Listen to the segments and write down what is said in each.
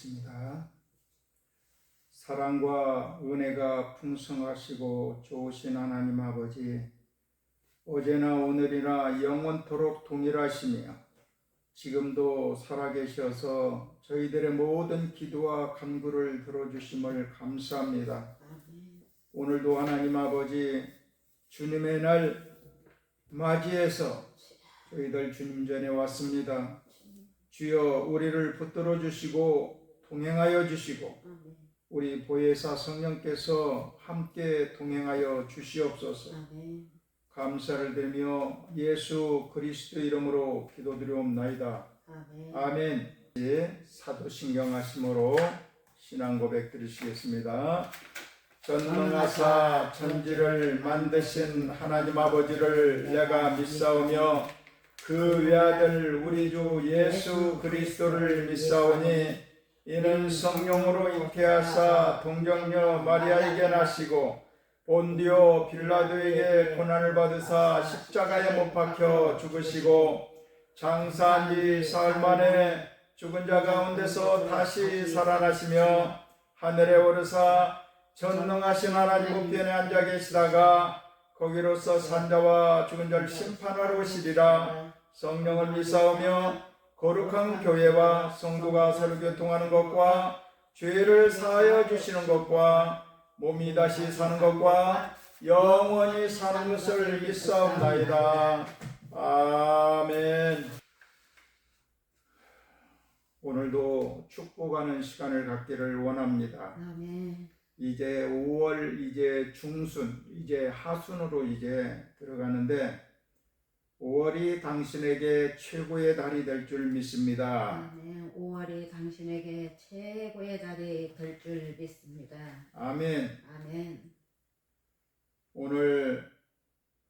기도하겠습니다. 사랑과 은혜가 풍성하시고 좋으신 하나님 아버지, 어제나 오늘이나 영원토록 동일하시며 지금도 살아계셔서 저희들의 모든 기도와 간구를 들어주심을 감사합니다. 오늘도 하나님 아버지, 주님의 날 맞이해서 저희들 주님 전에 왔습니다. 주여, 우리를 붙들어 주시고 동행하여 주시고 우리 보혜사 성령께서 함께 동행하여 주시옵소서. 감사를 드리며 예수 그리스도 이름으로 기도드리옵나이다. 아멘. 사도신경 하심으로 신앙 고백 드리시겠습니다. 전능하사 천지를 만드신 하나님 아버지를 내가 믿사오며 그 외아들 우리 주 예수 그리스도를 믿사오니 이는 성령으로 잉태하사 동정녀 마리아에게 나시고 본디오 빌라도에게 고난을 받으사 십자가에 못 박혀 죽으시고 장사한 지 사흘 만에 죽은 자 가운데서 다시 살아나시며 하늘에 오르사 전능하신 하나님 우편에 앉아 계시다가 거기로서 산자와 죽은 자를 심판하러 오시리라. 성령을 믿사오며 거룩한 교회와 성도가 서로 교통하는 것과 죄를 사하여 주시는 것과 몸이 다시 사는 것과 영원히 사는 것을 믿사옵나이다. 아멘. 오늘도 축복하는 시간을 갖기를 원합니다. 아멘. 이제 5월 이제 중순, 이제 하순으로 이제 들어가는데 5월이 당신에게 최고의 달이 될 줄 믿습니다. 아멘. 5월이 당신에게 최고의 달이 될 줄 믿습니다. 아멘. 아멘. 오늘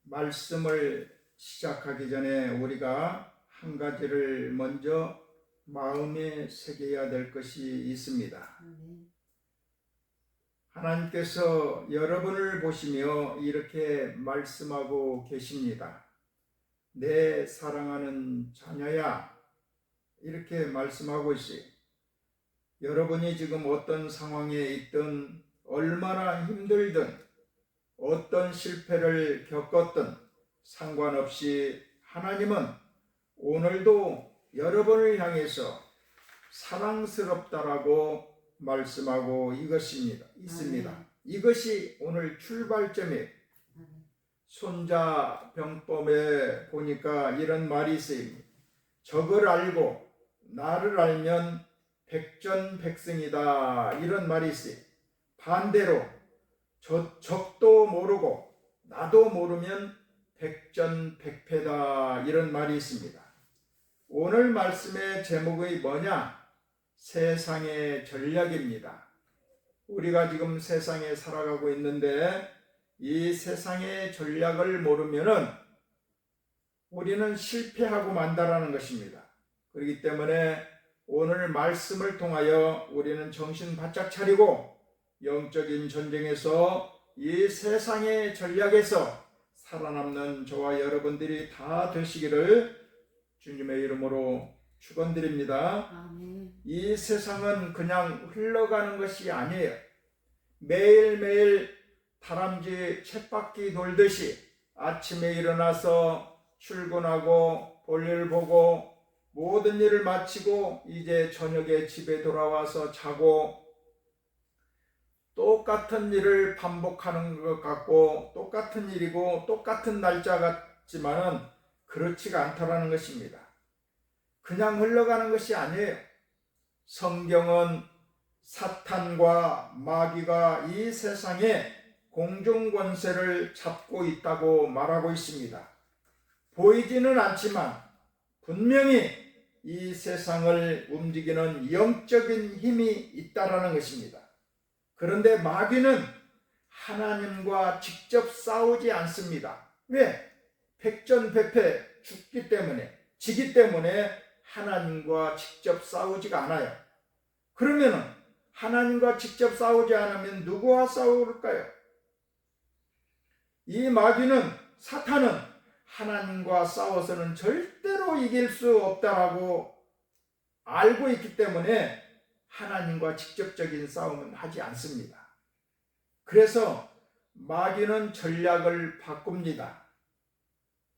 말씀을 시작하기 전에 우리가 한 가지를 먼저 마음에 새겨야 될 것이 있습니다. 아멘. 하나님께서 여러분을 보시며 이렇게 말씀하고 계십니다. 내 사랑하는 자녀야, 이렇게 말씀하고 있어요. 여러분이 지금 어떤 상황에 있든 얼마나 힘들든 어떤 실패를 겪었든 상관없이 하나님은 오늘도 여러분을 향해서 사랑스럽다라고 말씀하고 있습니다. 이것이 오늘 출발점이에요. 손자병법에 보니까 이런 말이 있어요. 적을 알고 나를 알면 백전백승이다, 이런 말이 있어요. 반대로 적도 모르고 나도 모르면 백전백패다, 이런 말이 있습니다. 오늘 말씀의 제목이 뭐냐? 세상의 전략입니다. 우리가 지금 세상에 살아가고 있는데 이 세상의 전략을 모르면은 우리는 실패하고 만다라는 것입니다. 그렇기 때문에 오늘 말씀을 통하여 우리는 정신 바짝 차리고 영적인 전쟁에서 이 세상의 전략에서 살아남는 저와 여러분들이 다 되시기를 주님의 이름으로 축원드립니다. 아멘. 이 세상은 그냥 흘러가는 것이 아니에요. 매일매일 다람쥐 쳇바퀴 돌듯이 아침에 일어나서 출근하고 볼일 보고 모든 일을 마치고 이제 저녁에 집에 돌아와서 자고 똑같은 일을 반복하는 것 같고 똑같은 일이고 똑같은 날짜 같지만은 그렇지가 않다라는 것입니다. 그냥 흘러가는 것이 아니에요. 성경은 사탄과 마귀가 이 세상에 공중권세를 잡고 있다고 말하고 있습니다. 보이지는 않지만 분명히 이 세상을 움직이는 영적인 힘이 있다라는 것입니다. 그런데 마귀는 하나님과 직접 싸우지 않습니다. 왜? 백전백패, 죽기 때문에, 지기 때문에 하나님과 직접 싸우지가 않아요. 그러면은 하나님과 직접 싸우지 않으면 누구와 싸울까요? 이 마귀는, 사탄은 하나님과 싸워서는 절대로 이길 수 없다라고 알고 있기 때문에 하나님과 직접적인 싸움은 하지 않습니다. 그래서 마귀는 전략을 바꿉니다.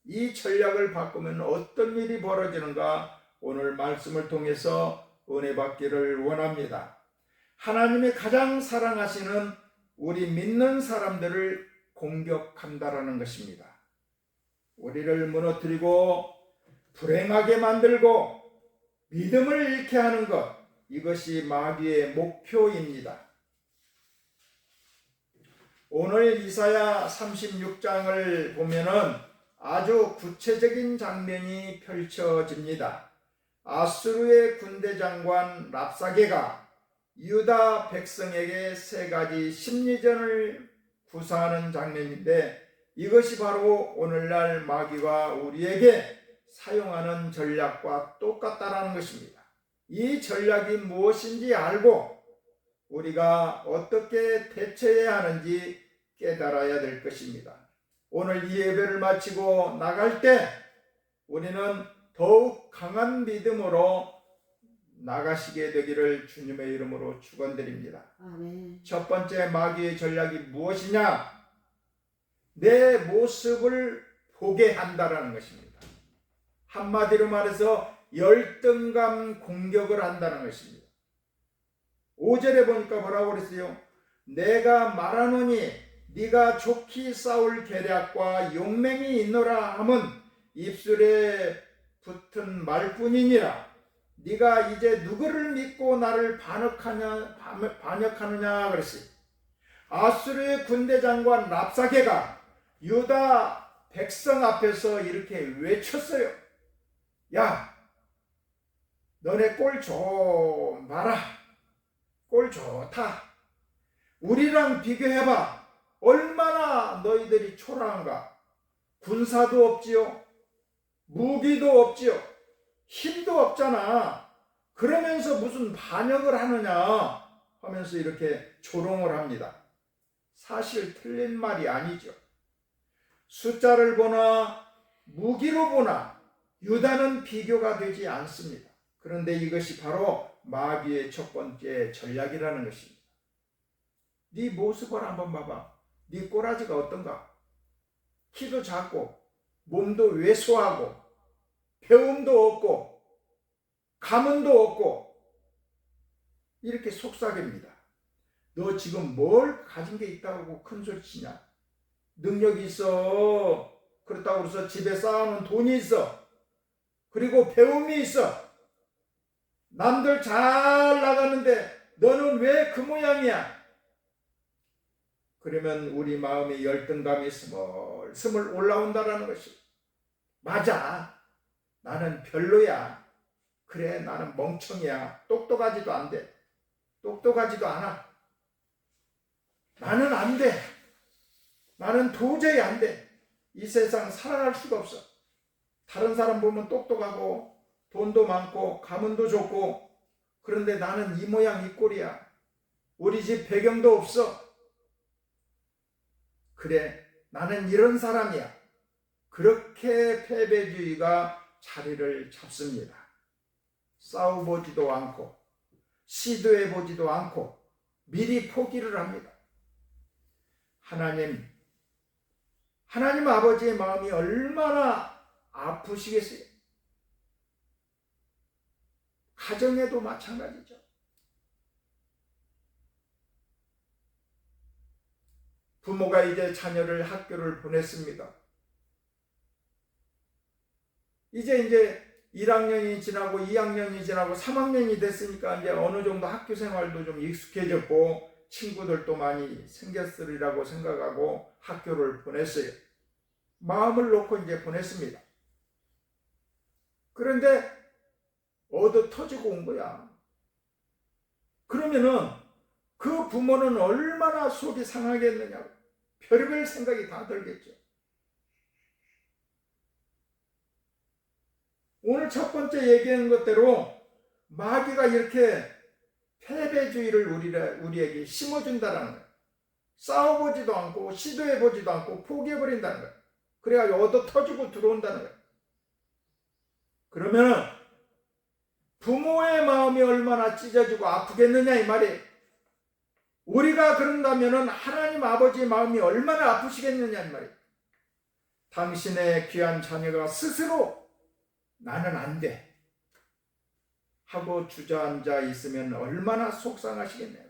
이 전략을 바꾸면 어떤 일이 벌어지는가 오늘 말씀을 통해서 은혜 받기를 원합니다. 하나님이 가장 사랑하시는 우리 믿는 사람들을 공격한다라는 것입니다. 우리를 무너뜨리고 불행하게 만들고 믿음을 잃게 하는 것, 이것이 마귀의 목표입니다. 오늘 이사야 36장을 보면은 아주 구체적인 장면이 펼쳐집니다. 아수르의 군대 장관 랍사게가 유다 백성에게 세 가지 심리전을 구사하는 장면인데, 이것이 바로 오늘날 마귀가 우리에게 사용하는 전략과 똑같다라는 것입니다. 이 전략이 무엇인지 알고 우리가 어떻게 대처해야 하는지 깨달아야 될 것입니다. 오늘 이 예배를 마치고 나갈 때 우리는 더욱 강한 믿음으로 나가시게 되기를 주님의 이름으로 축원드립니다. 아멘. 첫 번째 마귀의 전략이 무엇이냐? 내 모습을 보게 한다라는 것입니다. 한마디로 말해서 열등감 공격을 한다는 것입니다. 5절에 보니까 뭐라고 그랬어요? 내가 말하노니 네가 좋게 싸울 계략과 용맹이 있노라 함은 입술에 붙은 말뿐이니라. 네가 이제 누구를 믿고 나를 반역하느냐 그랬어요. 아수르의 군대 장관 랍사게가 유다 백성 앞에서 이렇게 외쳤어요. 야, 너네 꼴 좀 봐라. 꼴 좋다. 우리랑 비교해봐. 얼마나 너희들이 초라한가. 군사도 없지요. 무기도 없지요. 힘도 없잖아. 그러면서 무슨 반역을 하느냐 하면서 이렇게 조롱을 합니다. 사실 틀린 말이 아니죠. 숫자를 보나 무기로 보나 유다는 비교가 되지 않습니다. 그런데 이것이 바로 마귀의 첫 번째 전략이라는 것입니다. 네 모습을 한번 봐봐. 네 꼬라지가 어떤가? 키도 작고 몸도 왜소하고 배움도 없고 가문도 없고 이렇게 속삭입니다. 너 지금 뭘 가진 게 있다고 큰 소리 치냐? 능력이 있어. 그렇다고 해서 집에 쌓아놓은 돈이 있어. 그리고 배움이 있어. 남들 잘 나가는데 너는 왜 그 모양이야? 그러면 우리 마음에 열등감이 스물스물 올라온다라는 것이. 맞아. 나는 별로야. 그래, 나는 멍청이야. 똑똑하지도 안 돼. 똑똑하지도 않아. 나는 안 돼. 나는 도저히 안 돼. 이 세상 살아갈 수가 없어. 다른 사람 보면 똑똑하고 돈도 많고 가문도 좋고, 그런데 나는 이 모양 이 꼴이야. 우리 집 배경도 없어. 그래, 나는 이런 사람이야. 그렇게 패배주의가 자리를 잡습니다. 싸워보지도 않고 시도해보지도 않고 미리 포기를 합니다. 하나님 아버지의 마음이 얼마나 아프시겠어요? 가정에도 마찬가지죠. 부모가 이제 자녀를 학교를 보냈습니다. 이제 1학년이 지나고 2학년이 지나고 3학년이 됐으니까 이제 어느 정도 학교 생활도 좀 익숙해졌고 친구들도 많이 생겼으리라고 생각하고 학교를 보냈어요. 마음을 놓고 이제 보냈습니다. 그런데 얻어 터지고 온 거야. 그러면은 그 부모는 얼마나 속이 상하겠느냐고. 별별 생각이 다 들겠죠. 오늘 첫 번째 얘기한 것대로 마귀가 이렇게 패배주의를 우리에게 심어준다는 거예요. 싸워보지도 않고 시도해보지도 않고 포기해버린다는 거예요. 그래가지고 얻어 터지고 들어온다는 거예요. 그러면 부모의 마음이 얼마나 찢어지고 아프겠느냐 이 말이에요. 우리가 그런다면 하나님 아버지의 마음이 얼마나 아프시겠느냐 이 말이에요. 당신의 귀한 자녀가 스스로 나는 안 돼 하고 주저앉아 있으면 얼마나 속상하시겠네요.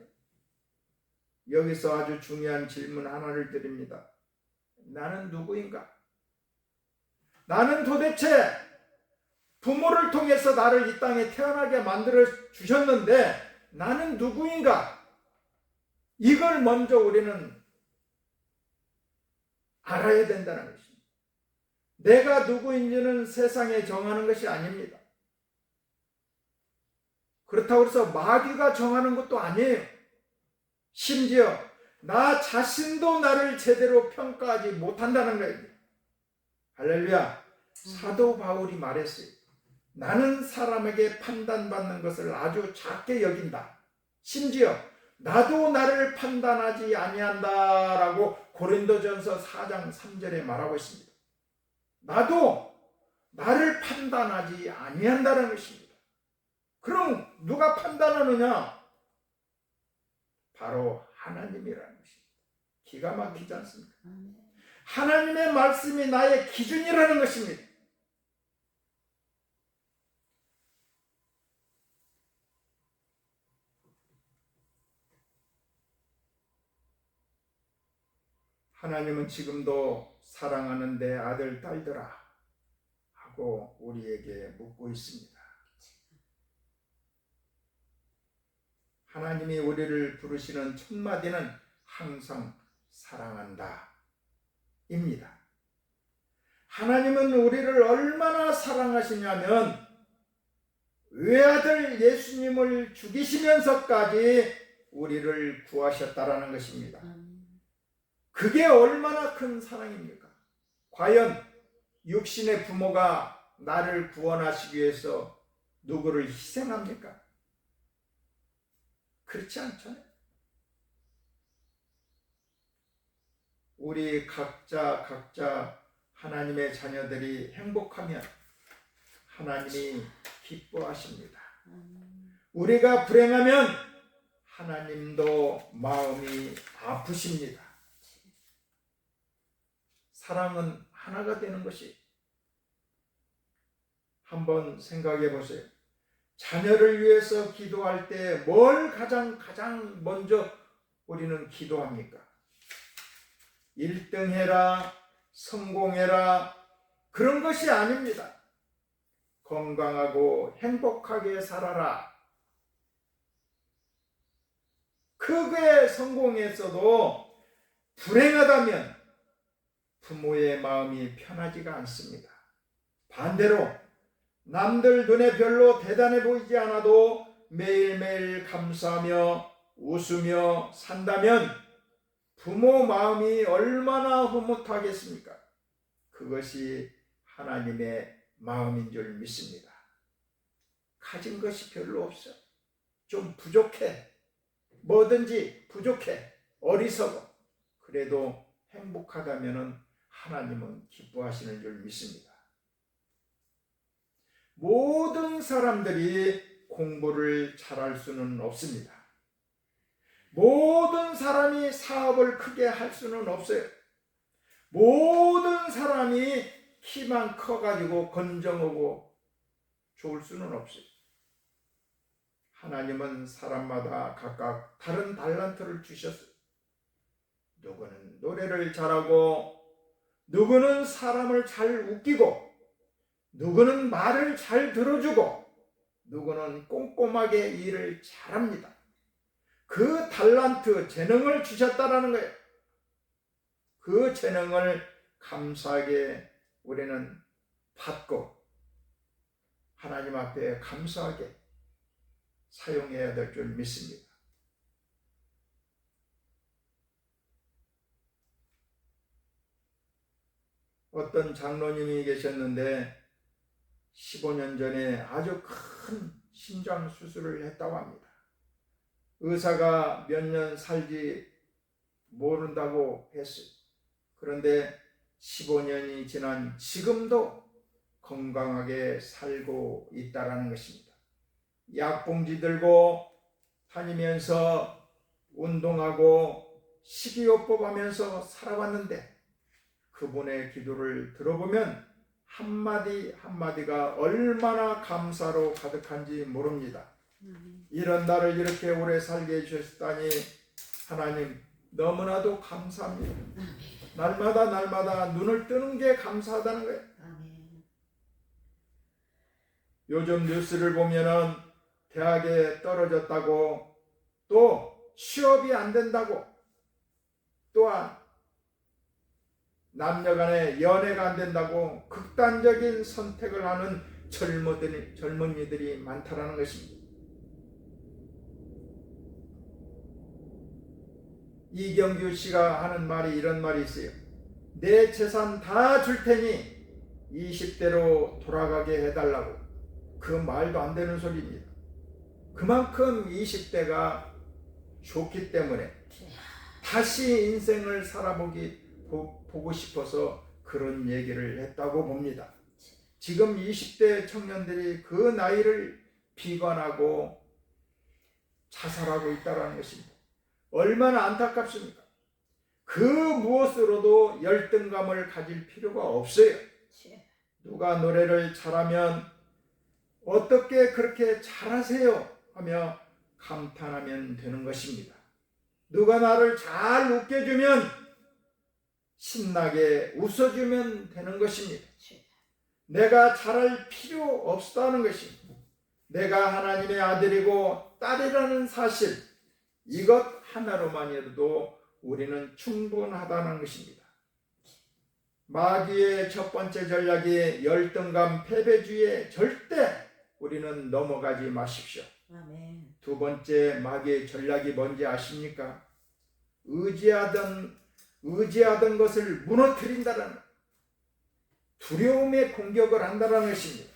여기서 아주 중요한 질문 하나를 드립니다. 나는 누구인가? 나는 도대체 부모를 통해서 나를 이 땅에 태어나게 만들어 주셨는데 나는 누구인가? 이걸 먼저 우리는 알아야 된다는 것입니다. 내가 누구인지는 세상에 정하는 것이 아닙니다. 그렇다고 해서 마귀가 정하는 것도 아니에요. 심지어 나 자신도 나를 제대로 평가하지 못한다는 거예요. 할렐루야. 사도 바울이 말했어요. 나는 사람에게 판단받는 것을 아주 작게 여긴다. 심지어 나도 나를 판단하지 아니한다라고 고린도전서 4장 3절에 말하고 있습니다. 나도 나를 판단하지 아니한다는 것입니다. 그럼 누가 판단하느냐? 바로 하나님이라는 것입니다. 기가 막히지 않습니까? 하나님의 말씀이 나의 기준이라는 것입니다. 하나님은 지금도 사랑하는 내 아들, 딸들아 하고 우리에게 묻고 있습니다. 하나님이 우리를 부르시는 첫 마디는 항상 사랑한다 입니다. 하나님은 우리를 얼마나 사랑하시냐면 외아들 예수님을 죽이시면서까지 우리를 구하셨다라는 것입니다. 그게 얼마나 큰 사랑입니까? 과연 육신의 부모가 나를 구원하시기 위해서 누구를 희생합니까? 그렇지 않잖아요. 우리 각자 하나님의 자녀들이 행복하면 하나님이 기뻐하십니다. 우리가 불행하면 하나님도 마음이 아프십니다. 사랑은 하나가 되는 것이, 한번 생각해 보세요. 자녀를 위해서 기도할 때 뭘 가장 먼저 우리는 기도합니까? 1등 해라, 성공해라, 그런 것이 아닙니다. 건강하고 행복하게 살아라. 크게 성공했어도 불행하다면 부모의 마음이 편하지가 않습니다. 반대로 남들 눈에 별로 대단해 보이지 않아도 매일매일 감사하며 웃으며 산다면 부모 마음이 얼마나 흐뭇하겠습니까? 그것이 하나님의 마음인 줄 믿습니다. 가진 것이 별로 없어. 좀 부족해. 뭐든지 부족해. 어리석어. 그래도 행복하다면 하나님은 기뻐하시는 줄 믿습니다. 모든 사람들이 공부를 잘할 수는 없습니다. 모든 사람이 사업을 크게 할 수는 없어요. 모든 사람이 키만 커가지고 건정하고 좋을 수는 없어요. 하나님은 사람마다 각각 다른 달란트를 주셨어요. 누구는 노래를 잘하고, 누구는 사람을 잘 웃기고, 누구는 말을 잘 들어주고, 누구는 꼼꼼하게 일을 잘합니다. 그 달란트, 재능을 주셨다라는 거예요. 그 재능을 감사하게 우리는 받고 하나님 앞에 감사하게 사용해야 될 줄 믿습니다. 어떤 장로님이 계셨는데 15년 전에 아주 큰 심장 수술을 했다고 합니다. 의사가 몇 년 살지 모른다고 했어요. 그런데 15년이 지난 지금도 건강하게 살고 있다라는 것입니다. 약봉지 들고 다니면서 운동하고 식이요법 하면서 살아왔는데 그분의 기도를 들어보면 한마디 한마디가 얼마나 감사로 가득한지 모릅니다. 이런 나를 이렇게 오래 살게 해주셨다니 하나님 너무나도 감사합니다. 날마다 눈을 뜨는 게 감사하다는 거예요. 요즘 뉴스를 보면은 대학에 떨어졌다고 또 취업이 안 된다고 또한 남녀간의 연애가 안 된다고 극단적인 선택을 하는 젊은이들이 많다라는 것입니다. 이경규 씨가 하는 말이 이런 말이 있어요. 내 재산 다 줄 테니 20대로 돌아가게 해달라고. 그 말도 안 되는 소리입니다. 그만큼 20대가 좋기 때문에 다시 인생을 보고 싶어서 그런 얘기를 했다고 봅니다. 지금 20대 청년들이 그 나이를 비관하고 자살하고 있다는 것입니다. 얼마나 안타깝습니까? 그 무엇으로도 열등감을 가질 필요가 없어요. 누가 노래를 잘하면 어떻게 그렇게 잘하세요? 하며 감탄하면 되는 것입니다. 누가 나를 잘 웃겨주면 신나게 웃어주면 되는 것입니다. 내가 잘할 필요 없다는 것입니다. 내가 하나님의 아들이고 딸이라는 사실, 이것 하나로만이라도 우리는 충분하다는 것입니다. 마귀의 첫 번째 전략이 열등감, 패배주의에 절대 우리는 넘어가지 마십시오. 아멘. 두 번째 마귀의 전략이 뭔지 아십니까? 의지하던 것을 무너뜨린다는 두려움의 공격을 한다는 것입니다.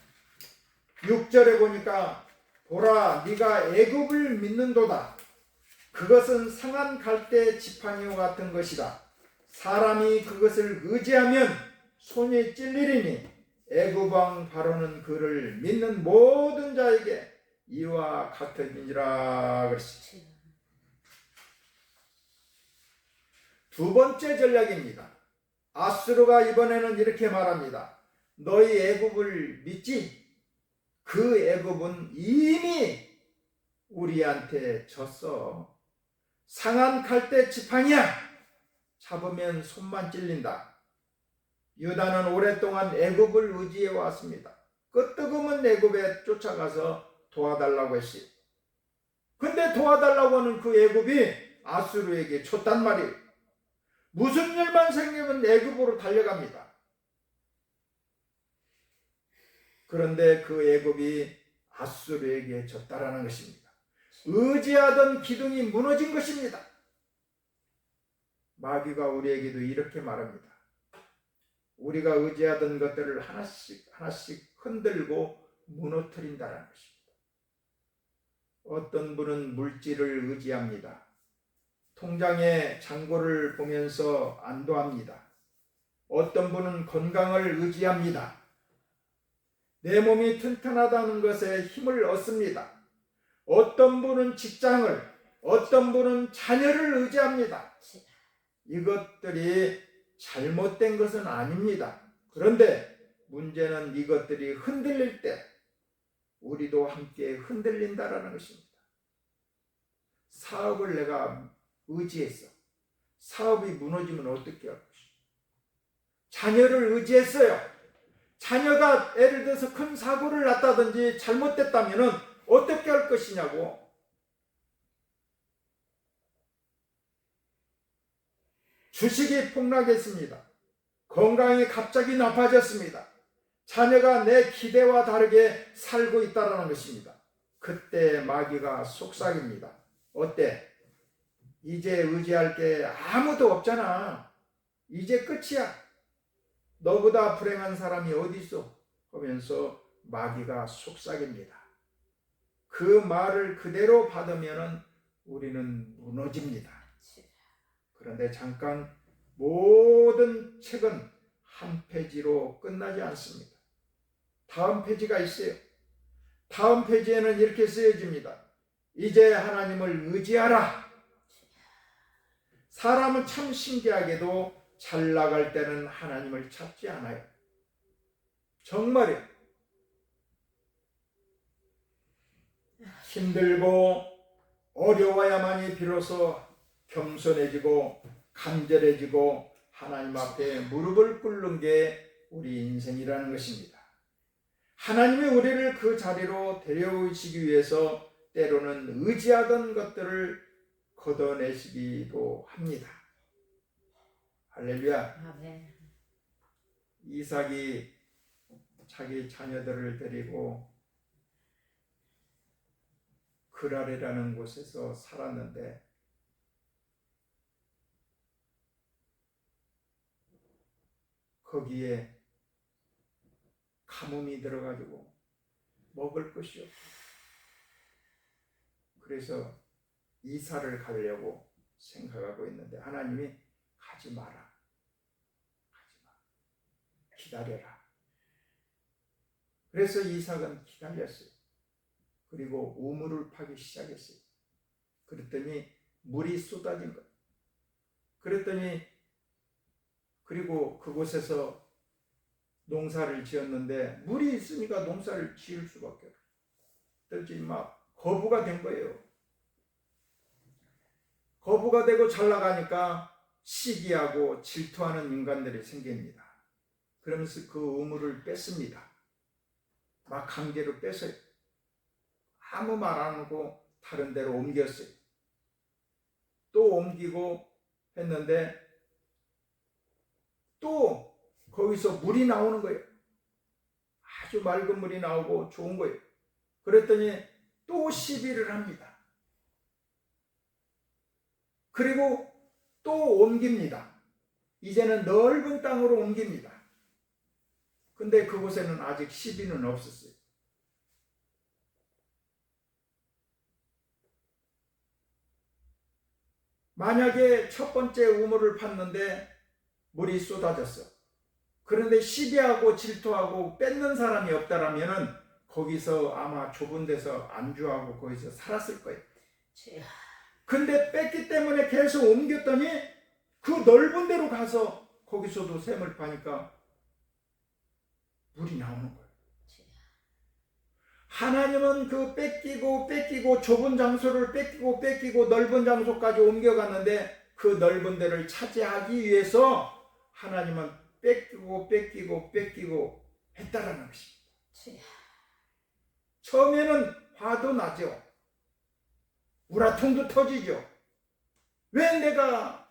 6절에 보니까 보라 네가 애굽을 믿는도다. 그것은 상한 갈대 지팡이와 같은 것이다. 사람이 그것을 의지하면 손이 찔리리니 애굽 왕 바로는 그를 믿는 모든 자에게 이와 같으니라 그랬습니다. 두 번째 전략입니다. 아수르가 이번에는 이렇게 말합니다. 너희 애굽을 믿지? 그 애굽은 이미 우리한테 졌어. 상한 칼대 지팡이야. 잡으면 손만 찔린다. 유다는 오랫동안 애굽을 의지해 왔습니다. 끄뜨금은 애굽에 쫓아가서 도와달라고 했어요. 근데 도와달라고 하는 그 애굽이 아수르에게 줬단 말이에요. 무슨 일만 생기면 애굽으로 달려갑니다. 그런데 그 애굽이 아수르에게 졌다라는 것입니다. 의지하던 기둥이 무너진 것입니다. 마귀가 우리에게도 이렇게 말합니다. 우리가 의지하던 것들을 하나씩 흔들고 무너뜨린다는 것입니다. 어떤 분은 물질을 의지합니다. 통장의 잔고를 보면서 안도합니다. 어떤 분은 건강을 의지합니다. 내 몸이 튼튼하다는 것에 힘을 얻습니다. 어떤 분은 직장을, 어떤 분은 자녀를 의지합니다. 이것들이 잘못된 것은 아닙니다. 그런데 문제는 이것들이 흔들릴 때 우리도 함께 흔들린다라는 것입니다. 사업을 내가 의지했어. 사업이 무너지면 어떻게 할 것이냐. 자녀를 의지했어요. 자녀가 예를 들어서 큰 사고를 났다든지 잘못됐다면 어떻게 할 것이냐고. 주식이 폭락했습니다. 건강이 갑자기 나빠졌습니다. 자녀가 내 기대와 다르게 살고 있다는 것입니다. 그때 마귀가 속삭입니다. 어때? 이제 의지할 게 아무도 없잖아. 이제 끝이야. 너보다 불행한 사람이 어디 있어? 하면서 마귀가 속삭입니다. 그 말을 그대로 받으면 우리는 무너집니다. 그런데 잠깐 모든 책은 한 페이지로 끝나지 않습니다. 다음 페이지가 있어요. 다음 페이지에는 이렇게 쓰여집니다. 이제 하나님을 의지하라. 사람은 참 신기하게도 잘 나갈 때는 하나님을 찾지 않아요. 정말이에요. 힘들고 어려워야만이 비로소 겸손해지고 간절해지고 하나님 앞에 무릎을 꿇는 게 우리 인생이라는 것입니다. 하나님이 우리를 그 자리로 데려오시기 위해서 때로는 의지하던 것들을 걷어내시기도 합니다. 할렐루야. 아멘. 이삭이 자기 자녀들을 데리고 그랄이라는 곳에서 살았는데 거기에 가뭄이 들어가지고 먹을 것이 없어. 그래서 이사를 가려고 생각하고 있는데 하나님이 가지 마라. 가지 마. 기다려라. 그래서 이삭은 기다렸어요. 그리고 우물을 파기 시작했어요. 그랬더니 물이 쏟아진 거예요. 그리고 그곳에서 농사를 지었는데 물이 있으니까 농사를 지을 수밖에 없어요. 그랬더니 막 거부가 된 거예요. 거부가 되고 잘 나가니까 시기하고 질투하는 인간들이 생깁니다. 그러면서 그 우물을 뺐습니다. 막 강제로 뺐어요. 아무 말 안 하고 다른 데로 옮겼어요. 또 옮기고 했는데 또 거기서 물이 나오는 거예요. 아주 맑은 물이 나오고 좋은 거예요. 그랬더니 또 시비를 합니다. 그리고 또 옮깁니다. 이제는 넓은 땅으로 옮깁니다. 근데 그곳에는 아직 시비는 없었어요. 만약에 첫 번째 우물을 팠는데 물이 쏟아졌어. 그런데 시비하고 질투하고 뺏는 사람이 없다라면은 거기서 아마 좁은 데서 안주하고 거기서 살았을 거예요. 근데 뺐기 때문에 계속 옮겼더니 그 넓은 데로 가서 거기서도 샘을 파니까 물이 나오는 거예요. 하나님은 그 뺏기고 좁은 장소를 뺏기고 넓은 장소까지 옮겨갔는데 그 넓은 데를 차지하기 위해서 하나님은 뺏기고 했다라는 것입니다. 처음에는 화도 나죠. 우라통도 터지죠. 왜 내가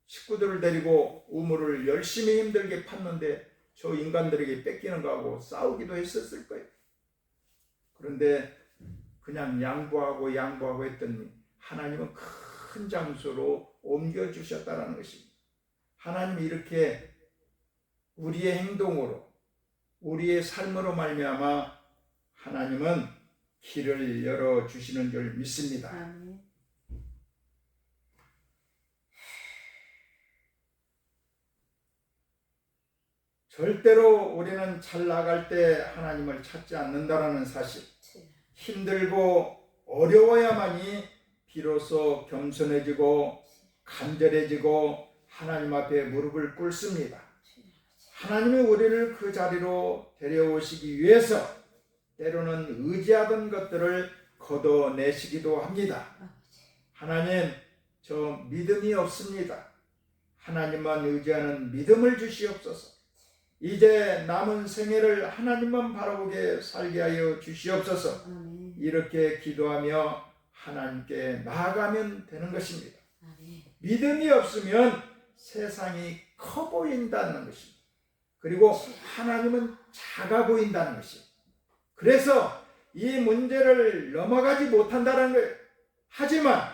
식구들을 데리고 우물을 열심히 힘들게 팠는데 저 인간들에게 뺏기는 거하고 싸우기도 했었을 거예요. 그런데 그냥 양보하고 했더니 하나님은 큰 장소로 옮겨주셨다는 것입니다. 하나님이 이렇게 우리의 행동으로 우리의 삶으로 말미암아 하나님은 길을 열어주시는 줄 믿습니다. 아멘. 절대로 우리는 잘 나갈 때 하나님을 찾지 않는다라는 사실, 힘들고 어려워야만이 비로소 겸손해지고 간절해지고 하나님 앞에 무릎을 꿇습니다. 하나님이 우리를 그 자리로 데려오시기 위해서 때로는 의지하던 것들을 걷어내시기도 합니다. 하나님, 저 믿음이 없습니다. 하나님만 의지하는 믿음을 주시옵소서. 이제 남은 생애를 하나님만 바라보게 살게 하여 주시옵소서. 아멘. 이렇게 기도하며 하나님께 나아가면 되는 것입니다. 아멘. 믿음이 없으면 세상이 커 보인다는 것입니다. 그리고 하나님은 작아 보인다는 것입니다. 그래서 이 문제를 넘어가지 못한다는 거예요. 하지만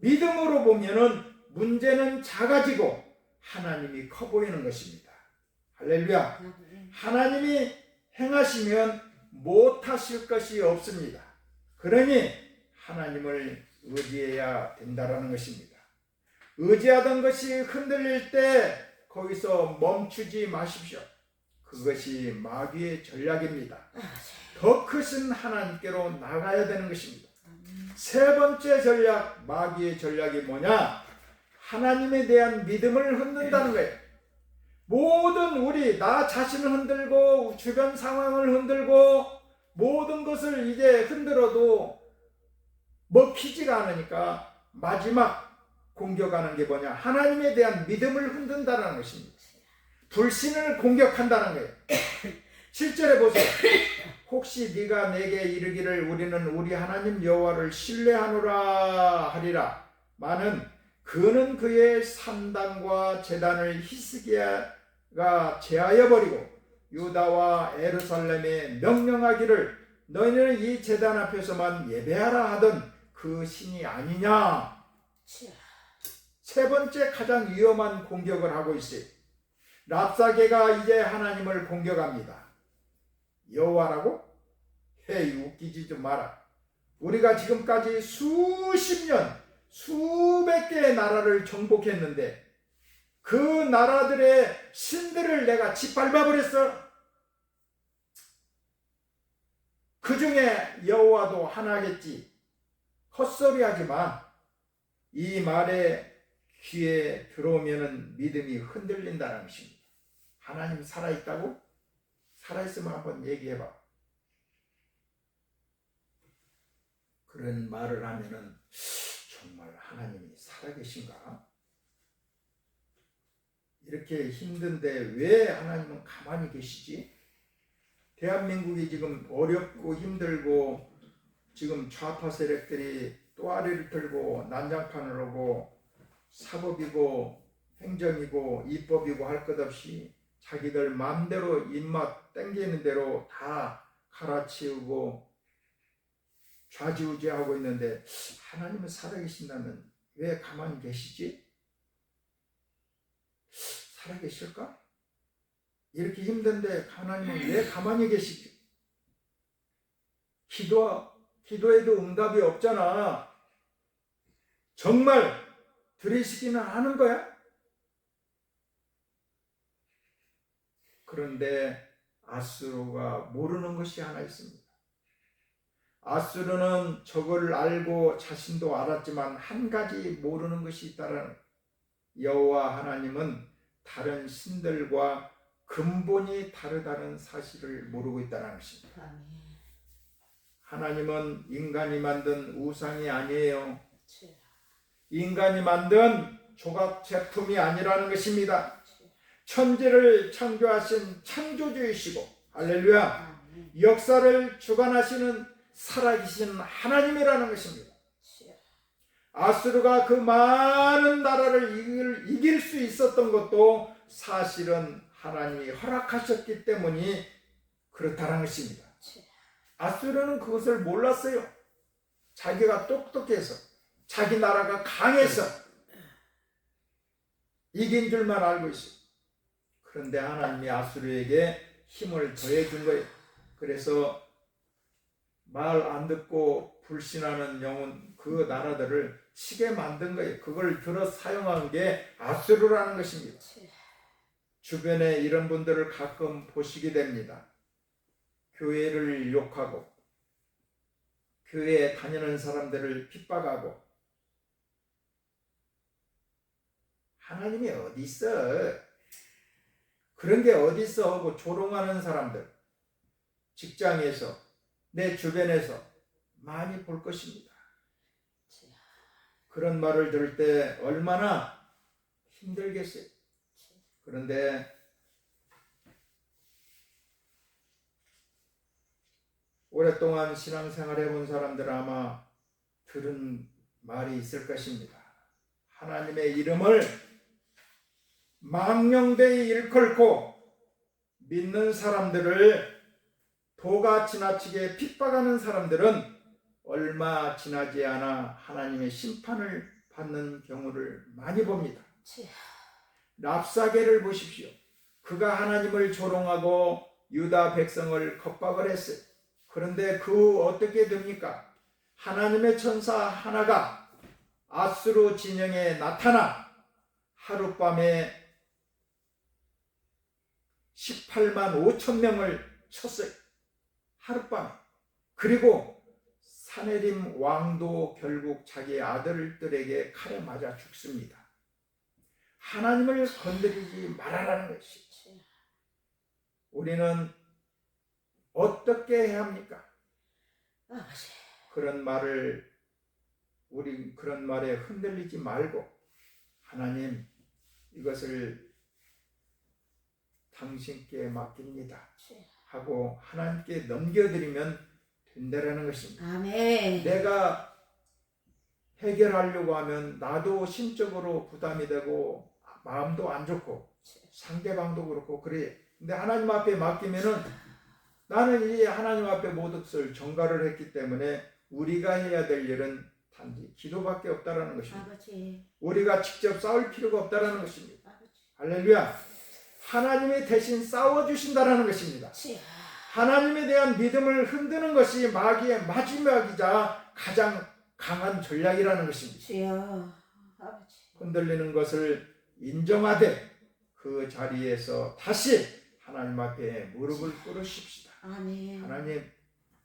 믿음으로 보면은 문제는 작아지고 하나님이 커 보이는 것입니다. 할렐루야. 하나님이 행하시면 못하실 것이 없습니다. 그러니 하나님을 의지해야 된다라는 것입니다. 의지하던 것이 흔들릴 때 거기서 멈추지 마십시오. 그것이 마귀의 전략입니다. 더 크신 하나님께로 나가야 되는 것입니다. 세 번째 전략, 마귀의 전략이 뭐냐? 하나님에 대한 믿음을 흔든다는 거예요. 모든 우리 나 자신을 흔들고 주변 상황을 흔들고 모든 것을 이제 흔들어도 먹히지가 않으니까 마지막 공격하는 게 뭐냐? 하나님에 대한 믿음을 흔든다는 것입니다. 불신을 공격한다는 거예요. 7절에 보세요. 혹시 네가 내게 이르기를 우리는 우리 하나님 여호와를 신뢰하노라 하리라. 마는 그는 그의 산당과 제단을 히스기야가 제하여 버리고 유다와 예루살렘에 명령하기를 너희는 이 제단 앞에서만 예배하라 하던 그 신이 아니냐. 세 번째 가장 위험한 공격을 하고 있어요. 랍사게가 이제 하나님을 공격합니다. 여호와라고? 헤이, 웃기지 좀 마라. 우리가 지금까지 수십 년 수백 개의 나라를 정복했는데 그 나라들의 신들을 내가 짓밟아 버렸어. 그 중에 여호와도 하나겠지. 헛소리하지 마. 이 말에 귀에 들어오면은 믿음이 흔들린다는 것입니다. 하나님 살아있다고? 살아있으면 한번 얘기해봐. 그런 말을 하면은 정말 하나님이 살아계신가? 이렇게 힘든데 왜 하나님은 가만히 계시지? 대한민국이 지금 어렵고 힘들고 지금 좌파 세력들이 또아리를 들고 난장판을 하고 사법이고 행정이고 입법이고 할 것 없이 자기들 마음대로 입맛 땡기는 대로 다 갈아치우고 좌지우지하고 있는데 하나님은 살아계신다면 왜 가만히 계시지? 살아계실까? 이렇게 힘든데 하나님은 왜 가만히 계시지? 기도해도 응답이 없잖아. 정말 들으시기는 하는 거야? 그런데 아수르가 모르는 것이 하나 있습니다. 아수르는 저걸 알고 자신도 알았지만 한 가지 모르는 것이 있다라는, 여호와 하나님은 다른 신들과 근본이 다르다는 사실을 모르고 있다는 것입니다. 하나님은 인간이 만든 우상이 아니에요. 인간이 만든 조각 제품이 아니라는 것입니다. 천지를 창조하신 창조주이시고, 할렐루야, 역사를 주관하시는 살아계신 하나님이라는 것입니다. 아수르가 그 많은 나라를 이길 수 있었던 것도 사실은 하나님이 허락하셨기 때문이 그렇다는 것입니다. 아수르는 그것을 몰랐어요. 자기가 똑똑해서, 자기 나라가 강해서 이긴 줄만 알고 있어요. 그런데 하나님이 아수르에게 힘을 더해 준 거예요. 그래서 말 안 듣고 불신하는 영혼 그 나라들을 치게 만든 거예요. 그걸 들어 사용한 게 아수르라는 것입니다. 주변에 이런 분들을 가끔 보시게 됩니다. 교회를 욕하고 교회에 다니는 사람들을 핍박하고, 하나님이 어디 있어? 그런 게 어디 있어? 하고 조롱하는 사람들, 직장에서, 내 주변에서 많이 볼 것입니다. 그런 말을 들을 때 얼마나 힘들겠어요. 그런데 오랫동안 신앙생활 해본 사람들은 아마 들은 말이 있을 것입니다. 하나님의 이름을 망령되이 일컬고 믿는 사람들을 도가 지나치게 핍박하는 사람들은 얼마 지나지 않아 하나님의 심판을 받는 경우를 많이 봅니다. 랍사게를 보십시오. 그가 하나님을 조롱하고 유다 백성을 겁박을 했어요. 그런데 어떻게 됩니까? 하나님의 천사 하나가 아수르 진영에 나타나 하룻밤에 18만 5천 명을 쳤어요. 하룻밤에. 그리고 사네림 왕도 결국 자기 아들들에게 칼에 맞아 죽습니다. 하나님을 건드리지 말아라는 것이. 우리는 어떻게 해야 합니까? 아버지. 우리 그런 말에 흔들리지 말고, 하나님, 이것을 당신께 맡깁니다 하고 하나님께 넘겨드리면 된다라는 것입니다. 아멘. 내가 해결하려고 하면 나도 심적으로 부담이 되고 마음도 안 좋고 상대방도 그렇고 그래. 근데 하나님 앞에 맡기면은, 나는 이제 하나님 앞에 모든 것을 전가를 했기 때문에 우리가 해야 될 일은 단지 기도밖에 없다라는 것입니다. 아버지. 우리가 직접 싸울 필요가 없다라는 것입니다. 아버지. 할렐루야. 하나님이 대신 싸워주신다라는 것입니다. 하나님에 대한 믿음을 흔드는 것이 마귀의 마지막이자 가장 강한 전략이라는 것입니다. 주여. 아버지. 흔들리는 것을 인정하되 그 자리에서 다시 하나님 앞에 무릎을 꿇으십시다. 아멘. 하나님,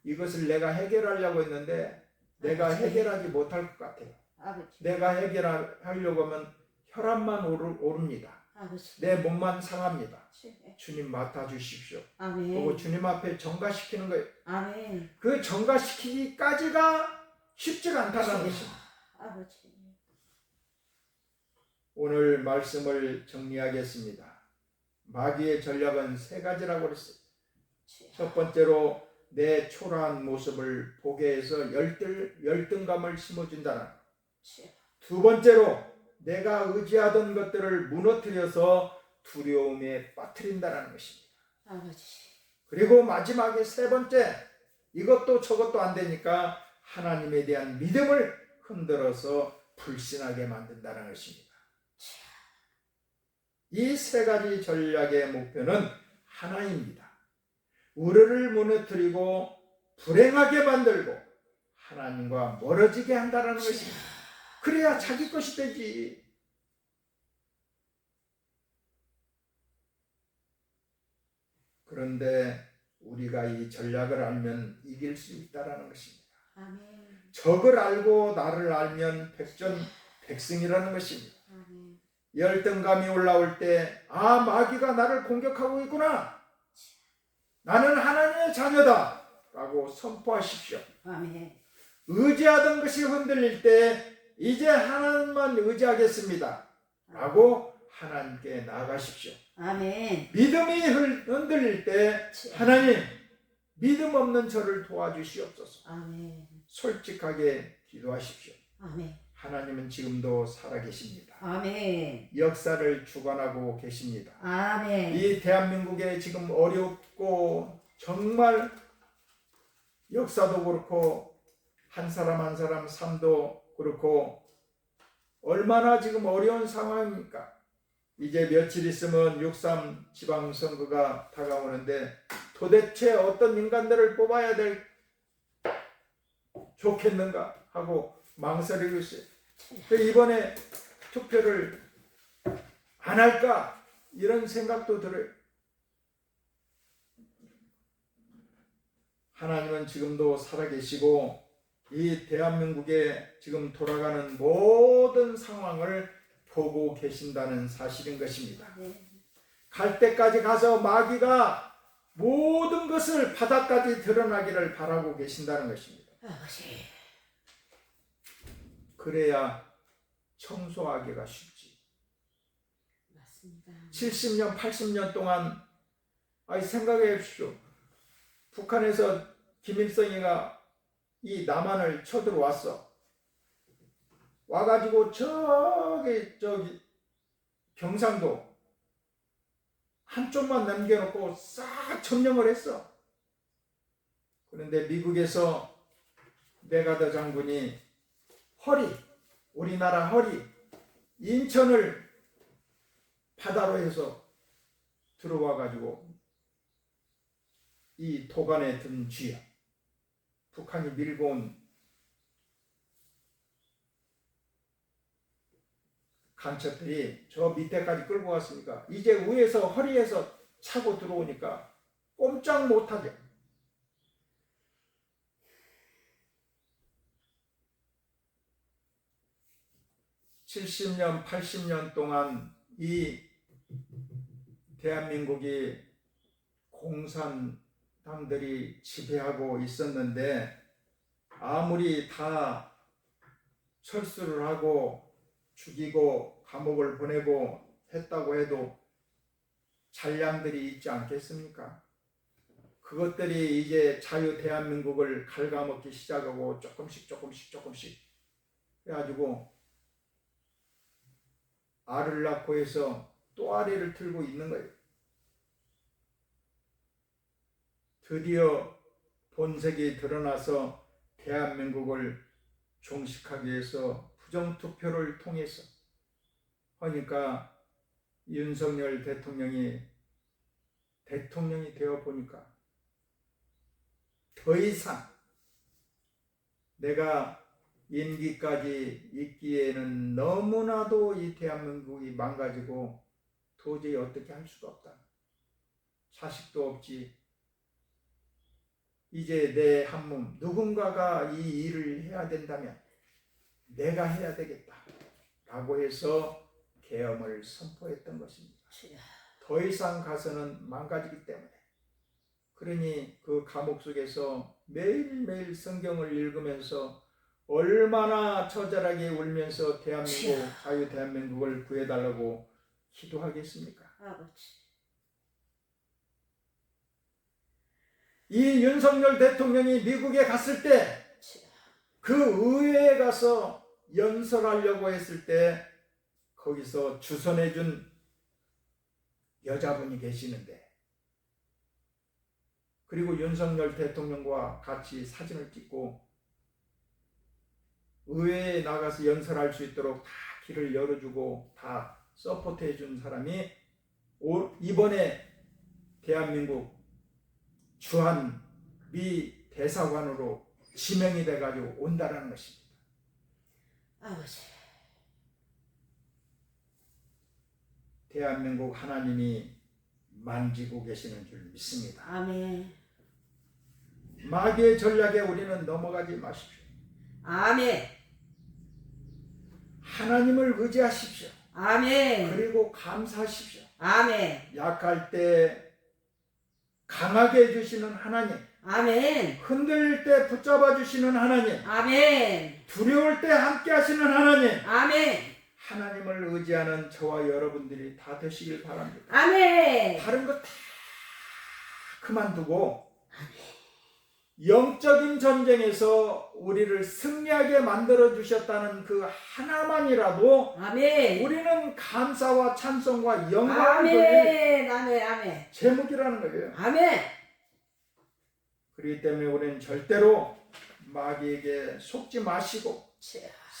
이것을 내가 해결하려고 했는데 내가 아버지. 해결하지 못할 것 같아요. 아버지. 내가 해결하려고 하면 혈압만 오릅니다. 아버지. 내 몸만 상합니다. 주여. 주님 맡아주십시오. 아멘. 그리고 주님 앞에 전가시키는 거예요. 아멘. 그 전가시키기까지가 쉽지가 않다는 주여. 것입니다. 아버지. 오늘 말씀을 정리하겠습니다. 마귀의 전략은 세 가지라고 그랬어요. 주여. 첫 번째로 내 초라한 모습을 보게 해서 열등감을 심어준다는 것. 주여. 두 번째로 내가 의지하던 것들을 무너뜨려서 두려움에 빠뜨린다는 것입니다. 아버지. 그리고 마지막에 세 번째, 이것도 저것도 안 되니까 하나님에 대한 믿음을 흔들어서 불신하게 만든다는 것입니다. 이 세 가지 전략의 목표는 하나입니다. 우리를 무너뜨리고 불행하게 만들고 하나님과 멀어지게 한다는 것입니다. 그래야 자기 것이 되지. 그런데 우리가 이 전략을 알면 이길 수 있다는 것입니다. 아멘. 적을 알고 나를 알면 백전백승이라는 것입니다. 아멘. 열등감이 올라올 때, 마귀가 나를 공격하고 있구나. 나는 하나님의 자녀다 라고 선포하십시오. 아멘. 의지하던 것이 흔들릴 때 이제 하나님만 의지하겠습니다 라고 하나님께 나아가십시오. 아멘. 믿음이 흔들릴 때 하나님, 믿음 없는 저를 도와주시옵소서. 아멘. 솔직하게 기도하십시오. 아멘. 하나님은 지금도 살아계십니다. 아멘. 역사를 주관하고 계십니다. 아멘. 이 대한민국에 지금 어렵고 정말 역사도 그렇고 한 사람 한 사람 삶도 그렇고 얼마나 지금 어려운 상황입니까? 이제 며칠 있으면 6.3 지방선거가 다가오는데 도대체 어떤 인간들을 뽑아야 좋겠는가 하고 망설이고 있어요. 이번에 투표를 안 할까 이런 생각도 들어요. 하나님은 지금도 살아계시고 이 대한민국에 지금 돌아가는 모든 상황을 보고 계신다는 사실인 것입니다. 갈 때까지 가서 마귀가 모든 것을 바닥까지 드러나기를 바라고 계신다는 것입니다. 아버지. 그래야 청소하기가 쉽지. 맞습니다. 70년, 80년 동안 생각해 보십시오. 북한에서 김일성이가 이 남한을 쳐들어왔어. 와가지고 저기 경상도 한쪽만 남겨놓고 싹 점령을 했어. 그런데 미국에서 메가더 장군이 우리나라 허리, 인천을 바다로 해서 들어와가지고 이 도간에 든 쥐야. 북한이 밀고 온 간첩들이 저 밑에까지 끌고 왔으니까 이제 위에서 허리에서 차고 들어오니까 꼼짝 못하게. (70년) (80년) 동안 이 대한민국이 공산당들이 지배하고 있었는데, 아무리 다 철수를 하고 죽이고 감옥을 보내고 했다고 해도 잔량들이 있지 않겠습니까? 그것들이 이제 자유 대한민국을 갉아먹기 시작하고 조금씩 해가지고 알을 낳고 해서 또 알을 틀고 있는 거예요. 드디어 본색이 드러나서 대한민국을 종식하기 위해서 부정투표를 통해서 하니까 윤석열 대통령이 되어 보니까 더 이상 내가 임기까지 있기에는 너무나도 이 대한민국이 망가지고 도저히 어떻게 할 수가 없다. 자식도 없지. 이제 내 한몸 누군가가 이 일을 해야 된다면 내가 해야 되겠다 라고 해서 계엄을 선포했던 것입니다. 더 이상 가서는 망가지기 때문에. 그러니 그 감옥 속에서 매일매일 성경을 읽으면서 얼마나 처절하게 울면서 대한민국, 자유 대한민국을 구해달라고 기도하겠습니까? 아버지. 이 윤석열 대통령이 미국에 갔을 때 그 의회에 가서 연설하려고 했을 때 거기서 주선해준 여자분이 계시는데, 그리고 윤석열 대통령과 같이 사진을 찍고 의회에 나가서 연설할 수 있도록 다 길을 열어주고 다 서포트해준 사람이 이번에 대한민국 주한 미 대사관으로 지명이 돼가지고 온다라는 것입니다. 아버지. 대한민국 하나님이 만지고 계시는 줄 믿습니다. 아멘. 마귀의 전략에 우리는 넘어가지 마십시오. 아멘. 하나님을 의지하십시오. 아멘. 그리고 감사하십시오. 아멘. 약할 때 강하게 해주시는 하나님, 아멘. 흔들릴 때 붙잡아 주시는 하나님, 아멘. 두려울 때 함께 하시는 하나님, 아멘. 하나님을 의지하는 저와 여러분들이 다 되시길 바랍니다. 아멘. 다른 거 다 그만두고 영적인 전쟁에서 우리를 승리하게 만들어 주셨다는 그 하나만이라도 아멘. 우리는 감사와 찬송과 영광을 돌릴 아멘. 아멘. 아멘. 제목이라는 거예요. 아멘. 그렇기 때문에 우리는 절대로 마귀에게 속지 마시고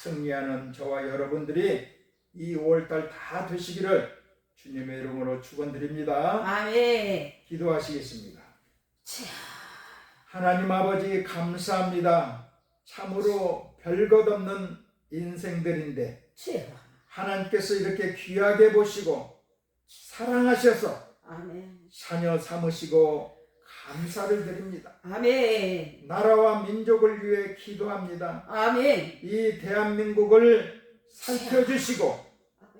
승리하는 저와 여러분들이 이 5월달 다 되시기를 주님의 이름으로 축원드립니다. 아멘. 기도하시겠습니다. 하나님 아버지 감사합니다. 참으로 별것 없는 인생들인데 하나님께서 이렇게 귀하게 보시고 사랑하셔서 아멘. 자녀 삼으시고 감사를 드립니다. 아멘. 나라와 민족을 위해 기도합니다. 아멘. 이 대한민국을 살펴주시고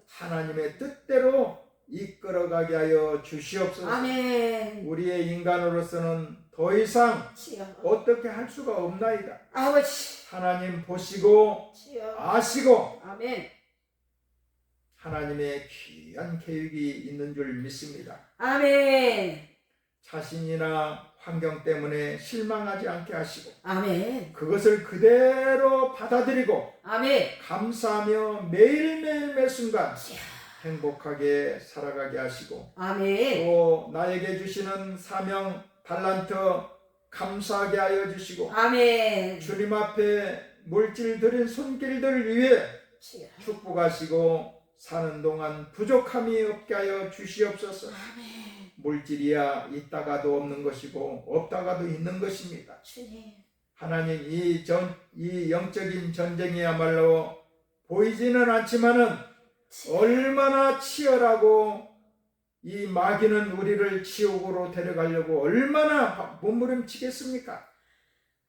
하나님의 뜻대로 이끌어가게 하여 주시옵소서. 아멘. 우리의 인간으로서는 더 이상 어떻게 할 수가 없나이다. 아버지. 하나님 보시고 아시고 아멘. 하나님의 귀한 계획이 있는 줄 믿습니다. 아멘. 자신이나 환경 때문에 실망하지 않게 하시고 아멘. 그것을 그대로 받아들이고 아멘. 감사하며 매일매일 매 순간 행복하게 살아가게 하시고 아멘. 또 나에게 주시는 사명 달란트 감사하게 하여 주시고 아멘. 주님 앞에 물질 들인 손길들 위해 축복하시고 사는 동안 부족함이 없게 하여 주시옵소서. 아멘. 물질이야 있다가도 없는 것이고 없다가도 있는 것입니다. 주님. 하나님 이 영적인 전쟁이야말로 보이지는 않지만은 얼마나 치열하고 이 마귀는 우리를 지옥으로 데려가려고 얼마나 몸부림치겠습니까?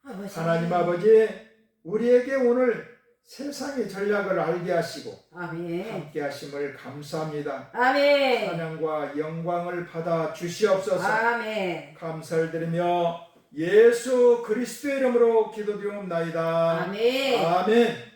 아버지. 하나님 아버지, 우리에게 오늘 세상의 전략을 알게 하시고 아멘. 함께 하심을 감사합니다. 아멘. 찬양과 영광을 받아 주시옵소서. 아멘. 감사를 드리며 예수 그리스도의 이름으로 기도드리옵나이다. 아멘. 아멘.